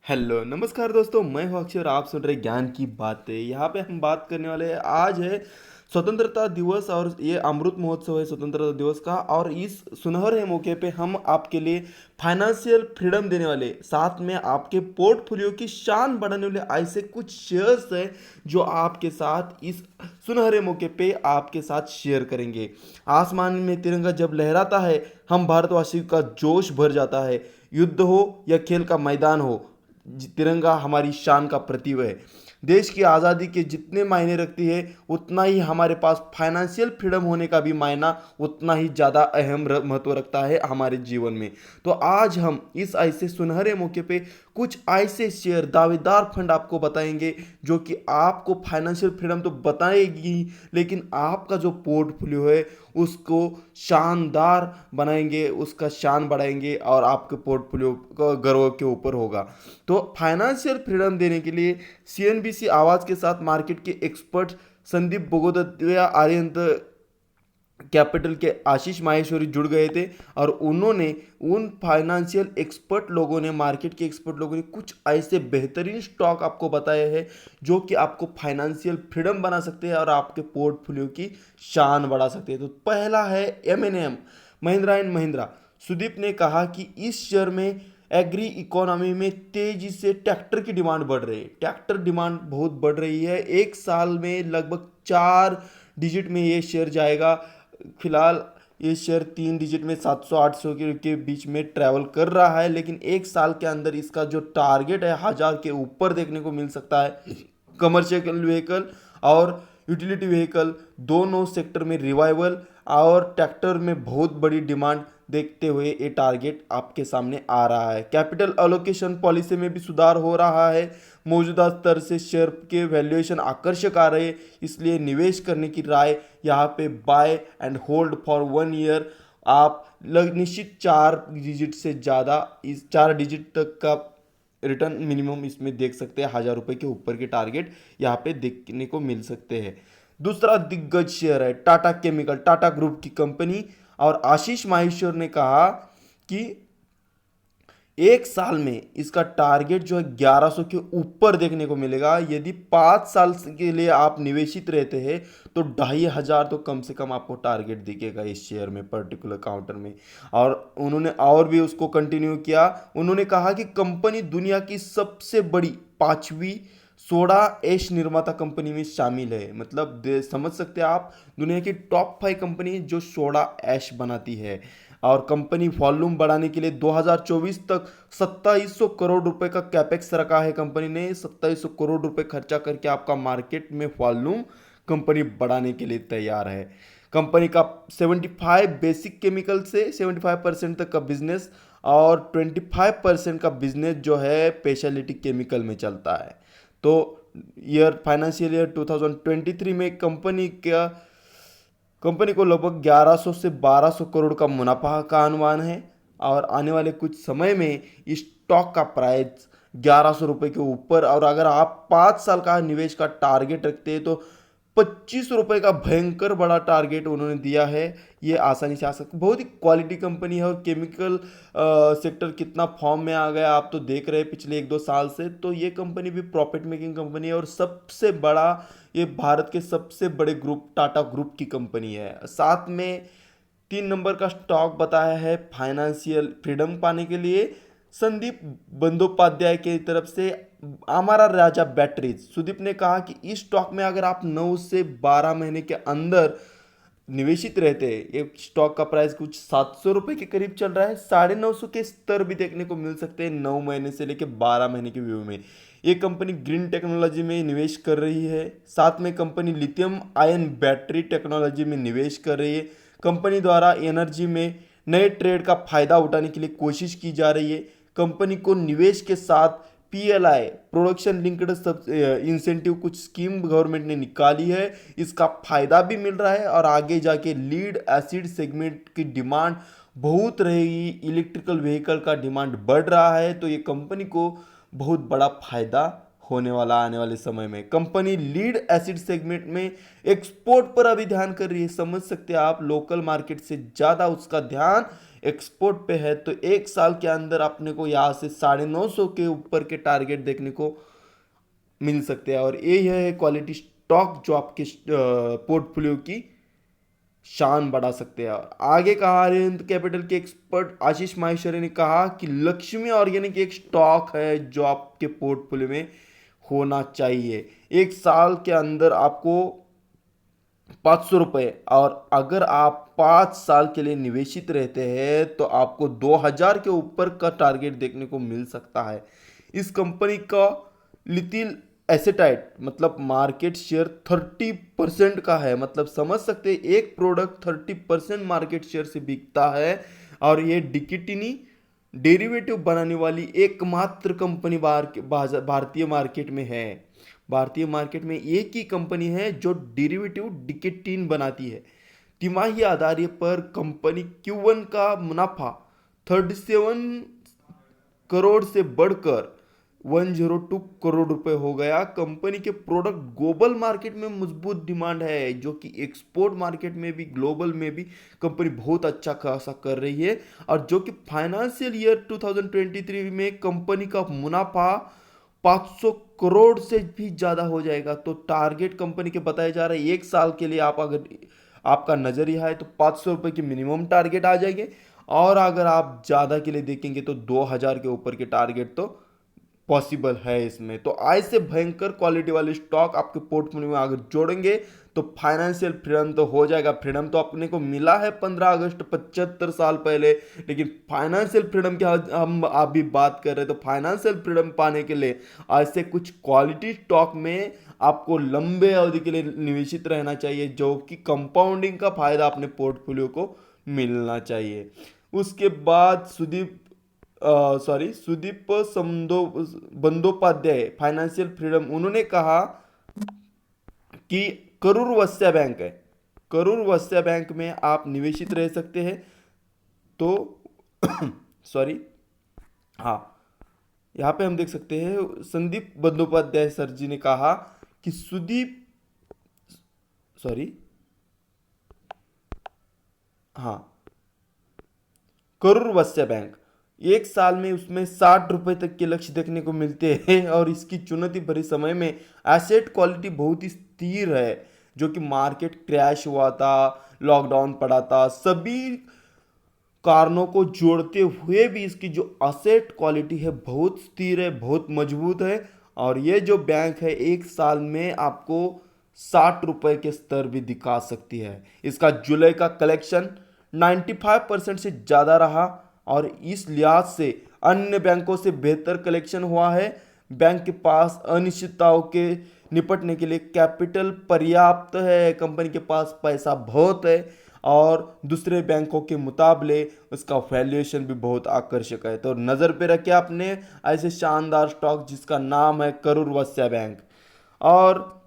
Hello नमस्कार दोस्तों, मैं हूं अक्षय और आप सुन रहे ज्ञान की बातें। यहाँ पे हम बात करने वाले हैं। आज है स्वतंत्रता दिवस और ये अमृत महोत्सव है स्वतंत्रता दिवस का। और इस सुनहरे मौके पे हम आपके लिए फाइनेंशियल फ्रीडम देने वाले, साथ में आपके पोर्टफोलियो की शान बढ़ाने वाले ऐसे कुछ शेयर्स हैं जो आपके साथ इस सुनहरे मौके पे आपके साथ शेयर करेंगे। आसमान में तिरंगा जब लहराता है, हम भारतवासियों का जोश भर जाता है। युद्ध हो या खेल का मैदान हो, तिरंगा हमारी शान का प्रतीक है। देश की आज़ादी के जितने मायने रखती है, उतना ही हमारे पास फाइनेंशियल फ्रीडम होने का भी मायना उतना ही ज़्यादा अहम महत्व रखता है हमारे जीवन में। तो आज हम इस ऐसे सुनहरे मौके पे कुछ ऐसे शेयर दावेदार फंड आपको बताएंगे जो कि आपको फाइनेंशियल फ्रीडम तो बताएगी, लेकिन आपका जो पोर्टफोलियो है उसको शानदार बनाएंगे, उसका शान बढ़ाएंगे और आपके पोर्टफोलियो का गर्व के ऊपर होगा। तो फाइनेंशियल फ्रीडम देने के लिए सीएनबीसी आवाज़ के साथ मार्केट के एक्सपर्ट संदीप बगोदतिया, आर्यंत कैपिटल के आशीष माहेश्वरी जुड़ गए थे। और उन्होंने उन फाइनेंशियल एक्सपर्ट लोगों ने, मार्केट के एक्सपर्ट लोगों ने कुछ ऐसे बेहतरीन स्टॉक आपको बताए हैं जो कि आपको फाइनेंशियल फ्रीडम बना सकते हैं और आपके पोर्टफोलियो की शान बढ़ा सकते हैं। तो पहला है एम महिंद्रा एंड महिंद्रा। सुदीप ने कहा कि इस शेयर में एग्री इकोनॉमी में तेजी से ट्रैक्टर की डिमांड बढ़ रही है। ट्रैक्टर डिमांड बहुत बढ़ रही है। एक साल में लगभग 4 डिजिट में ये शेयर जाएगा। फिलहाल ये शेयर 3 डिजिट में 700-800 के बीच में ट्रैवल कर रहा है, लेकिन एक साल के अंदर इसका जो टारगेट है 1000 के ऊपर देखने को मिल सकता है। कमर्शियल व्हीकल और यूटिलिटी व्हीकल दोनों सेक्टर में रिवाइवल और ट्रैक्टर में बहुत बड़ी डिमांड देखते हुए ये टारगेट आपके सामने आ रहा है। कैपिटल एलोकेशन पॉलिसी में भी सुधार हो रहा है। मौजूदा स्तर से शेयर के वैल्यूएशन आकर्षक आ रहे हैं, इसलिए निवेश करने की राय यहाँ पे buy and hold for 1 year. आप निश्चित 4 डिजिट से ज़्यादा, इस 4 डिजिट तक का रिटर्न मिनिमम इसमें देख सकते हैं। 1000 रुपये के ऊपर के टारगेट यहाँ पे देखने को मिल सकते हैं। दूसरा दिग्गज शेयर है टाटा केमिकल, टाटा ग्रुप की कंपनी। और आशीष माहेश्वर ने कहा कि एक साल में इसका टारगेट जो है 1100 के ऊपर देखने को मिलेगा। यदि 5 साल के लिए आप निवेशित रहते हैं तो 2500 तो कम से कम आपको टारगेट दिखेगा इस शेयर में, पर्टिकुलर काउंटर में। और उन्होंने और भी उसको कंटिन्यू किया। उन्होंने कहा कि कंपनी दुनिया की सबसे बड़ी 5वीं सोडा ऐश निर्माता कंपनी में शामिल है। मतलब समझ सकते हैं आप, दुनिया की टॉप 5 कंपनी जो सोडा ऐश बनाती है। और कंपनी वॉल्यूम बढ़ाने के लिए 2024 तक 2700 करोड़ रुपए का कैपेक्स रखा है। कंपनी ने 2700 करोड़ रुपए खर्चा करके आपका मार्केट में वॉल्यूम कंपनी बढ़ाने के लिए तैयार है। कंपनी का 75 बेसिक केमिकल से 75% तक का बिजनेस और 25% का बिजनेस जो है स्पेशलिटी केमिकल में चलता है। तो फाइनेंशियल ईयर 2023 में कंपनी को लगभग 1100 से 1200 करोड़ का मुनाफा का अनुमान है। और आने वाले कुछ समय में इस स्टॉक का प्राइस 1100 रुपये के ऊपर, और अगर आप 5 साल का निवेश का टारगेट रखते हैं तो 25 रुपये का भयंकर बड़ा टारगेट उन्होंने दिया है। ये आसानी से आ सकता, बहुत ही क्वालिटी कंपनी है। और केमिकल सेक्टर कितना फॉर्म में आ गया आप तो देख रहे हैं पिछले 1-2 साल से। तो ये कंपनी भी प्रॉफिट मेकिंग कंपनी है और सबसे बड़ा, ये भारत के सबसे बड़े ग्रुप टाटा ग्रुप की कंपनी है। साथ में 3 नंबर का स्टॉक बताया है फाइनेंशियल फ्रीडम पाने के लिए संदीप बंदोपाध्याय की तरफ से, हमारा राजा बैटरीज। सुदीप ने कहा कि इस स्टॉक में अगर आप 9 से 12 महीने के अंदर निवेशित रहते हैं, ये स्टॉक का प्राइस कुछ 700 रुपये के करीब चल रहा है। 950 के स्तर भी देखने को मिल सकते हैं 9 महीने से लेकर 12 महीने के व्यू में। ये कंपनी ग्रीन टेक्नोलॉजी में निवेश कर रही है। साथ में company lithium ion battery technology में निवेश कर रही है। कंपनी द्वारा एनर्जी में नए ट्रेड का फायदा उठाने के लिए कोशिश की जा रही है। कंपनी को निवेश के साथ पीएलआई, प्रोडक्शन लिंक्ड सब इंसेंटिव कुछ स्कीम गवर्नमेंट ने निकाली है, इसका फायदा भी मिल रहा है। और आगे जाके लीड एसिड सेगमेंट की डिमांड बहुत रहेगी। इलेक्ट्रिकल व्हीकल का डिमांड बढ़ रहा है, तो ये कंपनी को बहुत बड़ा फायदा होने वाला आने वाले समय में। कंपनी लीड एसिड सेगमेंट में एक्सपोर्ट पर अभी ध्यान कर रही है। समझ सकते हैं आप, लोकल मार्केट से ज़्यादा उसका ध्यान एक्सपोर्ट पे है, तो एक साल के अंदर अपने को यहाँ से 950 के ऊपर के टारगेट देखने को मिल सकते हैं। और ये है क्वालिटी स्टॉक जो आपके पोर्टफोलियो की शान बढ़ा सकते हैं। और आगे कहा अरविंद कैपिटल के एक्सपर्ट आशीष माहेश्वरी ने कहा कि लक्ष्मी ऑर्गेनिक एक स्टॉक है जो आपके पोर्टफोलियो में होना चाहिए। एक साल के अंदर आपको 500 रुपये, और अगर आप 5 साल के लिए निवेशित रहते हैं तो आपको 2000 के ऊपर का टारगेट देखने को मिल सकता है। इस कंपनी का लिथिल एसेटाइट मतलब मार्केट शेयर 30% का है, मतलब समझ सकते हैं एक प्रोडक्ट 30% मार्केट शेयर से बिकता है। और ये डिकिटिनी डेरिवेटिव बनाने वाली एकमात्र कंपनी भारतीय मार्केट में है। भारतीय मार्केट में एक ही कंपनी है जो डेरिवेटिव डिकेटिन बनाती है। तिमाही आधार पर कंपनी Q1 का मुनाफा 37 करोड़ से बढ़कर 102 करोड़ रुपए हो गया। कंपनी के प्रोडक्ट ग्लोबल मार्केट में मजबूत डिमांड है, जो कि एक्सपोर्ट मार्केट में भी ग्लोबल में भी कंपनी बहुत अच्छा खासा कर रही है। और जो कि फाइनेंशियल ईयर 2023 में कंपनी का मुनाफा 500 करोड़ से भी ज़्यादा हो जाएगा। तो टारगेट कंपनी के बताए जा रहे हैं एक साल के लिए, आप अगर आपका नज़रिया है तो 500 रुपये की मिनिमम टारगेट आ जाएंगे। और अगर आप ज़्यादा के लिए देखेंगे तो 2000 के ऊपर के टारगेट तो पॉसिबल है इसमें। तो ऐसे भयंकर क्वालिटी वाले स्टॉक आपके पोर्टफोलियो में अगर जोड़ेंगे तो फाइनेंशियल फ्रीडम तो हो जाएगा। फ्रीडम तो अपने को मिला है 15 अगस्त 75 साल पहले, लेकिन फाइनेंशियल फ्रीडम की हम अभी बात कर रहे हैं। तो फाइनेंशियल फ्रीडम पाने के लिए ऐसे कुछ क्वालिटी स्टॉक में आपको लंबे अवधि के लिए निवेशित रहना चाहिए, जो कि कंपाउंडिंग का फायदा अपने पोर्टफोलियो को मिलना चाहिए। उसके बाद सुदीप बंदोपाध्याय फाइनेंशियल फ्रीडम, उन्होंने कहा कि करूर वैश्य बैंक है, करूर वैश्य बैंक में आप निवेशित रह सकते हैं। तो सॉरी, हाँ, यहाँ पे हम देख सकते हैं संदीप बंदोपाध्याय सर जी ने कहा कि करूर वैश्य बैंक एक साल में उसमें 60 रुपए तक के लक्ष्य देखने को मिलते हैं। और इसकी चुनौती भरी समय में एसेट क्वालिटी बहुत ही स्थिर है, जो कि मार्केट क्रैश हुआ था, लॉकडाउन पड़ा था, सभी कारणों को जोड़ते हुए भी इसकी जो एसेट क्वालिटी है बहुत स्थिर है, बहुत मजबूत है। और ये जो बैंक है एक साल में आपको 60 रुपए के स्तर भी दिखा सकती है। इसका जुलाई का कलेक्शन 95% से ज़्यादा रहा, और इस लिहाज से अन्य बैंकों से बेहतर कलेक्शन हुआ है। बैंक के पास अनिश्चितताओं के निपटने के लिए कैपिटल पर्याप्त है, कंपनी के पास पैसा बहुत है, और दूसरे बैंकों के मुकाबले उसका वैल्यूएशन भी बहुत आकर्षक है। तो नज़र पे रखिए आपने ऐसे शानदार स्टॉक जिसका नाम है करूर वैश्य बैंक। और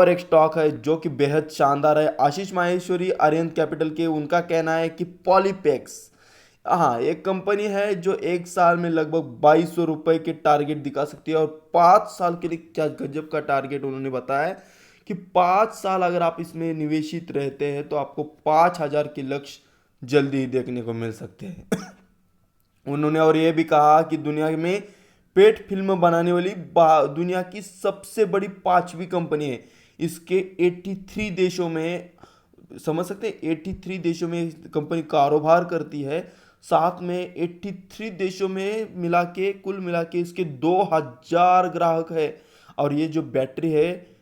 एक स्टॉक है जो कि बेहद शानदार है, आशीष माहेश्वरी अरिहंत कैपिटल के, उनका कहना है कि पॉलीपेक्स, हाँ, एक कंपनी है जो एक साल में लगभग 2200 रुपए के टारगेट दिखा सकती है। और 5 साल के लिए क्या गजब का टारगेट उन्होंने बताया है कि 5 साल अगर आप इसमें निवेशित रहते हैं तो आपको 5000 के लक्ष्य जल्दी ही देखने को मिल सकते हैं। उन्होंने और ये भी कहा कि दुनिया में पेट फिल्म बनाने वाली दुनिया की सबसे बड़ी 5वीं कंपनी है। इसके 83 देशों में, समझ सकते हैं 83 देशों में कंपनी कारोबार करती है। साथ में 83 देशों में कुल मिला के इसके 2000 ग्राहक है। और ये जो बैटरी है,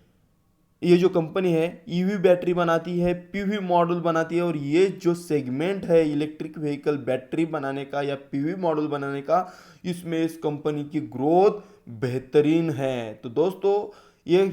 ये जो कंपनी है ईवी बैटरी बनाती है, पीवी मॉडल बनाती है। और ये जो सेगमेंट है इलेक्ट्रिक व्हीकल बैटरी बनाने का या पीवी मॉडल बनाने का, इसमें इस कंपनी की ग्रोथ बेहतरीन है। तो दोस्तों, ये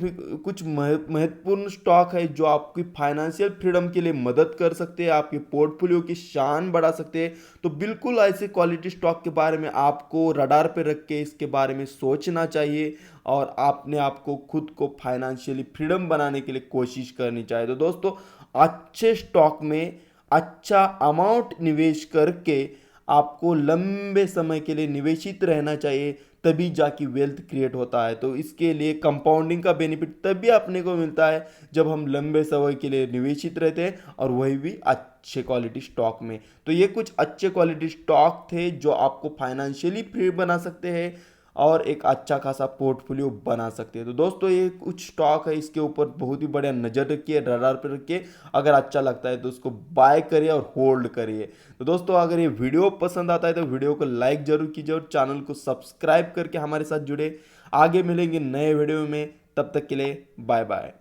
कुछ महत्वपूर्ण स्टॉक है जो आपकी फाइनेंशियल फ्रीडम के लिए मदद कर सकते हैं, आपके पोर्टफोलियो की शान बढ़ा सकते हैं। तो बिल्कुल ऐसे क्वालिटी स्टॉक के बारे में आपको रडार पे रख के इसके बारे में सोचना चाहिए, और आपने आपको खुद को फाइनेंशियली फ्रीडम बनाने के लिए कोशिश करनी चाहिए। तो दोस्तों, अच्छे स्टॉक में अच्छा अमाउंट निवेश करके आपको लंबे समय के लिए निवेशित रहना चाहिए, तभी जाके वेल्थ क्रिएट होता है। तो इसके लिए कंपाउंडिंग का बेनिफिट तभी अपने को मिलता है जब हम लंबे समय के लिए निवेशित रहते हैं, और वही भी अच्छे क्वालिटी स्टॉक में। तो ये कुछ अच्छे क्वालिटी स्टॉक थे जो आपको फाइनेंशियली फ्री बना सकते हैं और एक अच्छा खासा पोर्टफोलियो बना सकते हैं। तो दोस्तों ये कुछ स्टॉक है, इसके ऊपर बहुत ही बढ़िया नज़र रखिए, रडार पर रखिए। अगर अच्छा लगता है तो उसको बाय करिए और होल्ड करिए। तो दोस्तों अगर ये वीडियो पसंद आता है तो वीडियो को लाइक जरूर कीजिए और चैनल को सब्सक्राइब करके हमारे साथ जुड़े। आगे मिलेंगे नए वीडियो में, तब तक के लिए बाय बाय।